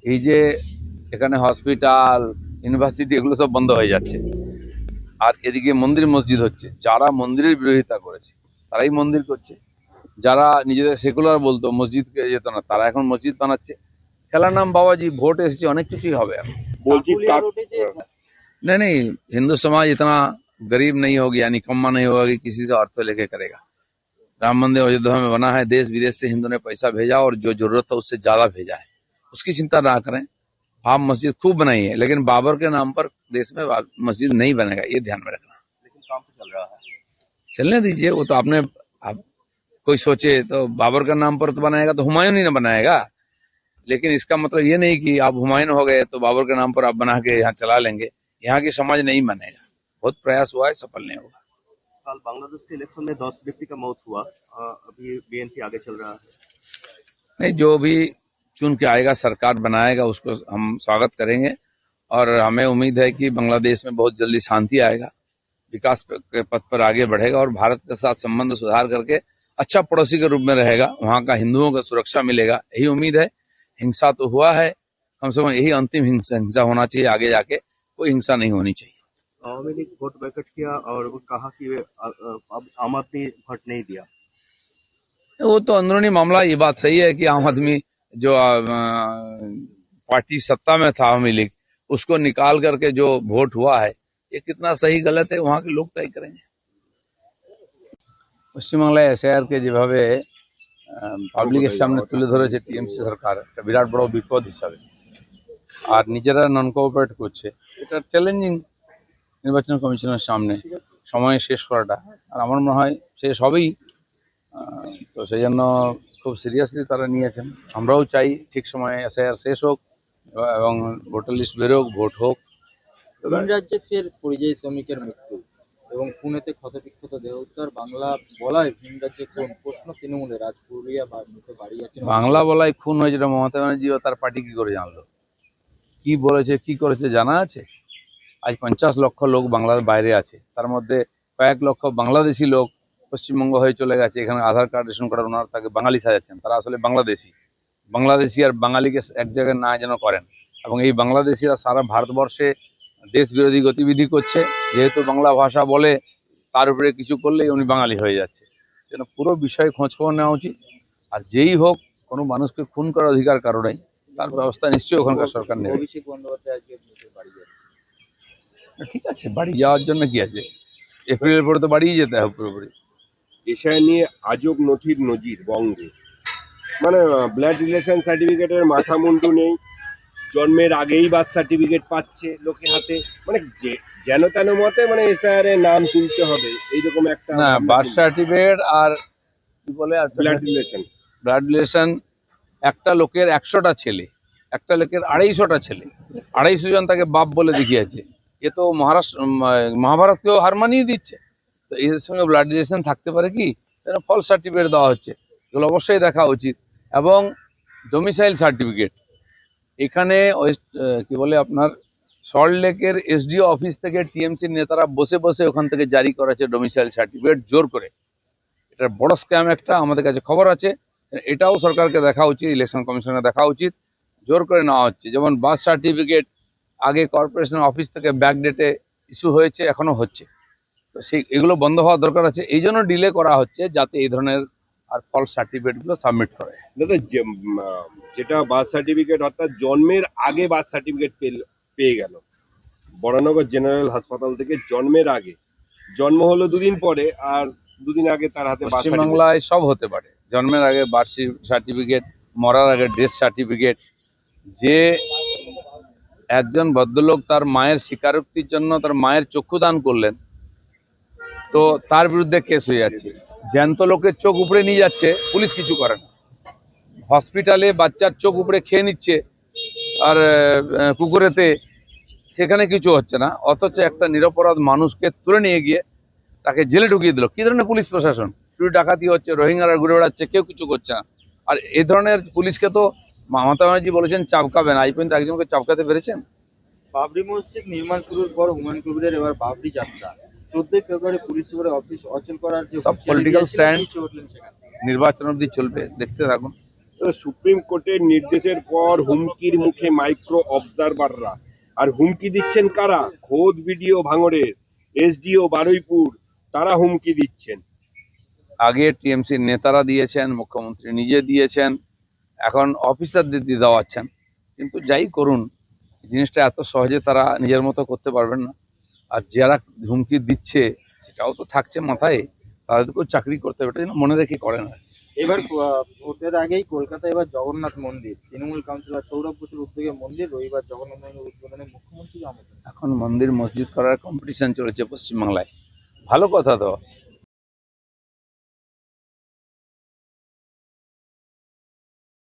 এই যে এখানে হসপিটাল, ইউনিভার্সিটি এগুলো সব বন্ধ হয়ে যাচ্ছে, আর এদিকে মন্দির মসজিদ হচ্ছে। যারা মন্দিরের বিরোধিতা করেছে তারাই মন্দির করছে, যারা নিজেদের সেকুলার বলতো, মসজিদকে যেত না, তারা এখন মসজিদ বানাচ্ছে। খেলার নাম বাবাজি, ভোট এসেছে, অনেক কিছুই হবে এখন। বলছি नहीं नहीं, हिंदू समाज इतना गरीब नहीं होगी या निकम्मा नहीं होगा कि किसी से अर्थ लेके करेगा। राम मंदिर अयोध्या में बना है, देश विदेश से हिंदू ने पैसा भेजा और जो जरूरत था उससे ज्यादा भेजा है, उसकी चिंता ना करें। आप मस्जिद खूब बनाई है, लेकिन बाबर के नाम पर देश में मस्जिद नहीं बनेगा, ये ध्यान में रखना। लेकिन काम तो चल रहा है। चलने दीजिए, वो तो आपने आप कोई सोचे तो बाबर का नाम पर तो बनाएगा, तो हुमायूं ही ना बनाएगा। लेकिन इसका मतलब ये नहीं कि आप हुमायूं हो गए तो बाबर के नाम पर आप बना के यहाँ चला लेंगे। यहाँ की समाज नहीं मानेगा। बहुत प्रयास हुआ है, सफल नहीं होगा। कल बांग्लादेश के इलेक्शन में 10 व्यक्ति का मौत हुआ। अभी बीएनपी आगे चल रहा है। नहीं, जो भी चुन के आएगा, सरकार बनाएगा, उसको हम स्वागत करेंगे। और हमें उम्मीद है कि बांग्लादेश में बहुत जल्दी शांति आएगा, विकास के पथ पर आगे बढ़ेगा और भारत के साथ संबंध सुधार करके अच्छा पड़ोसी के रूप में रहेगा। वहाँ का हिंदुओं को सुरक्षा मिलेगा, यही उम्मीद है। हिंसा तो हुआ है, कम से कम यही अंतिम हिंसा होना चाहिए, आगे जाके कोई हिंसा नहीं होनी चाहिए। आवामी लीग वोट बैकट किया और वो कहा कि वे अब आम आदमी वोट नहीं दिया। वो तो अंदरूनी मामला। ये बात सही है कि आम आदमी जो पार्टी सत्ता में था, आवामी लीग, उसको निकाल करके जो वोट हुआ है, ये कितना सही गलत है वहां के लोग तय करेंगे। পশ্চিমবাংলায় এসআইআর কে যেভাবে পাবলিকের সামনে তুলে ধরেছে টিএমসি সরকার, একটা বিরাট বড় বিপদ হিসাবে, আর নিজেরা নন কোঅপারেট করছে, এটা চ্যালেঞ্জিং নির্বাচন কমিশনের সামনে সময় শেষ করাটা। আর আমার মনে হয় শেষ হবেই। তো সেই জন্য খুব সিরিয়াসলি তারা নিয়েছেন। আমরাও চাই ঠিক সময়ে এসআইআর শেষ হোক এবং ভোটার লিস্ট বেরোক, ভোট হোক। ভিন রাজ্যে ফের পরিযায়ী শ্রমিকের মৃত্যু এবং পুনেতে ক্ষতবিক্ষত দেহ উদ্ধার। বাংলা বলায় ভিন রাজ্যে কোন প্রশ্ন তৃণমূলের, আজ পুরুলিয়া বা মৃতে বাড়ি যাচ্ছেন। বাংলা বলায় খুন হয়েছে, মমতা ব্যানার্জি ও তার পার্টি কি করে জানলো? কি বলেছে, কি করেছে জানা আছে? আজ 50 লক্ষ লোক বাংলার বাইরে আছে, তার মধ্যে কয়েক লক্ষ বাংলাদেশি লোক পশ্চিমবঙ্গ হয়ে চলে গেছে। এখানে আধার কার্ড, রেশন কার্ড ওনারা তাকে বাঙালি সাজাচ্ছেন, তারা আসলে বাংলাদেশি আর বাঙালিকে এক জায়গায় না যেন করেন। এবং এই বাংলাদেশিরা সারা ভারতবর্ষে দেশ বিরোধী গতিবিধি করছে। যেহেতু বাংলা ভাষা বলে, তার উপরে কিছু করলেই উনি বাঙালি হয়ে যাচ্ছে। সেজন্য পুরো বিষয়ে খোঁজখবর নেওয়া উচিত। আর যেই হোক, কোনো মানুষকে খুন করার অধিকার কারো নেই, তার ব্যবস্থা নিশ্চয়ই ওখানকার সরকার নেবে। অভিষেক বন্দ্যোপাধ্যায় আজকে মৃতে বাড়ি যাচ্ছে। ঠিক আছে, বাড়ি যাওয়ার জন্য কি আছে, এপ্রিলের পরে তো বাড়িই যেতে হবে পুরোপুরি। এশিয়া নিয়ে আজব নথির নজির বঙ্গে, মানে ব্লাড রিলেশন সার্টিফিকেটের মাথা মুন্ডু নেই, জন্মের আগেই বার্থ সার্টিফিকেট পাচ্ছে লোকে হাতে, মানে যেন তেন মতে মানে এসআইআর এর নাম তুলতে হবে, এইরকম একটা। না, বার্থ সার্টিফিকেট আর কি বলে, আর ব্লাড রিলেশন একটা লোকের 100টা ছেলে, একটা লোকের 250টা ছেলে, 250 জন তাকে বাপ বলে দেখিয়েছে। এ তো মহাভারতকেও হার মানিয়ে দিচ্ছে। তো এর সঙ্গে ব্লাড রিলেশন থাকতে পারে কি? ফলস সার্টিফিকেট দেওয়া হচ্ছে, এগুলো অবশ্যই দেখা উচিত। এবং ডোমিসাইল সার্টিফিকেট, এখানে কি বলে আপনার সল্টলেকের এসডিও অফিস থেকে টিএমসির নেতারা বসে বসে ওখান থেকে জারি করেছে ডোমিসাইল সার্টিফিকেট জোর করে। এটা বড় স্ক্যাম একটা, আমাদের কাছে খবর আছে। এটাও সরকারকে দেখা উচিত, ইলেকশন কমিশনের দেখা উচিত। জোর করে নেওয়া হচ্ছে। যেমন বার্থ সার্টিফিকেট আগে কর্পোরেশন অফিস থেকে ব্যাকডেটে ইস্যু হয়েছে, এখনো হচ্ছে। তো সেই এগুলো বন্ধ হওয়ার দরকার আছে। এই জন্য ডিলে করা হচ্ছে, যাতে এই ধরনের আর ফলস সার্টিফিকেটগুলো সাবমিট করে। দাদা, যেটা বার্থ সার্টিফিকেট অর্থাৎ জন্মের আগে বার্থ সার্টিফিকেট পেয়ে গেল বরানগর জেনারেল হাসপাতাল থেকে, জন্মের আগে, জন্ম হলো 2 দিন পরে আর 2 দিন আগে তার হাতে। পশ্চিমবাংলায় সব হতে পারে, জন্মের আগে বার্থ সার্টিফিকেট, মরার আগে ডেথ সার্টিফিকেট। যে একজন ভদ্রলোক তার মায়ের স্বীকারোক্তির জন্য তার মায়ের চক্ষু দান করলেন, তো তার বিরুদ্ধে কেস হয়ে যাচ্ছে। জ্যান্ত লোকের চোখ উপড়ে নিয়ে যাচ্ছে, পুলিশ কিছু করে না। হসপিটালে বাচ্চার চোখ উপড়ে খেয়ে নিচ্ছে আর কুকুরেতে, সেখানে কিছু হচ্ছে না। অথচ একটা নিরপরাধ মানুষকে তুলে নিয়ে গিয়ে তাকে জেলে ঢুকিয়ে দিল। কি ধরনের পুলিশ প্রশাসন? চুরি ডাকাতি হচ্ছে, রোহিঙ্গারা ঘুরে বেড়াচ্ছে, কেউ কিছু করছে না। আর এই ধরনের পুলিশকে তো মমতা ব্যানার্জি বলেছেন চাপকাবেন, আজ পর্যন্ত একজনকে চাপকাতে পেরেছেন? বাবরি মসজিদ নির্মাণ শুরুর পর হুমায়ুন কবিরের এবার বাবরি যাত্রা। 14 ফেব্রুয়ারি পুলিশ সুপারের অফিস অচল করার যে সব পলিটিক্যাল স্ট্যান্ড, নির্বাচন অবধি চলবে, দেখতে থাকুন। তো সুপ্রিম কোর্টের নির্দেশের পর হুমকির মুখে মাইক্রো অবজারভাররা, আর হুমকি দিচ্ছেন কারা? খোদ ভিডিও ভাঙড়ের এসডিও বারুইপুর, তারা হুমকি দিচ্ছেন। আগে টিএমসির নেতারা দিয়েছেন, মুখ্যমন্ত্রী নিজে দিয়েছেন, এখন অফিসারদের দিয়ে দেওয়াচ্ছেন। কিন্তু যাই করুন, জিনিসটা এত সহজে তারা নিজের মতো করতে পারবেন না। আর যারা হুমকি দিচ্ছে সেটাও তো থাকছে মাথায়, তাদেরকেও চাকরি করতে হবে, এটা যেন মনে রেখে করে না। এবার ভোটের আগেই কলকাতায় এবার জগন্নাথ মন্দির, তৃণমূল কাউন্সিলর সৌরভ বসুর উদ্যোগে মন্দির, রবিবার জগন্নাথ মন্দির উদ্বোধনে মুখ্যমন্ত্রী আমন্ত্রণ। এখন মন্দির মসজিদ করার কম্পিটিশন চলেছে পশ্চিমবাংলায়, ভালো কথা তো।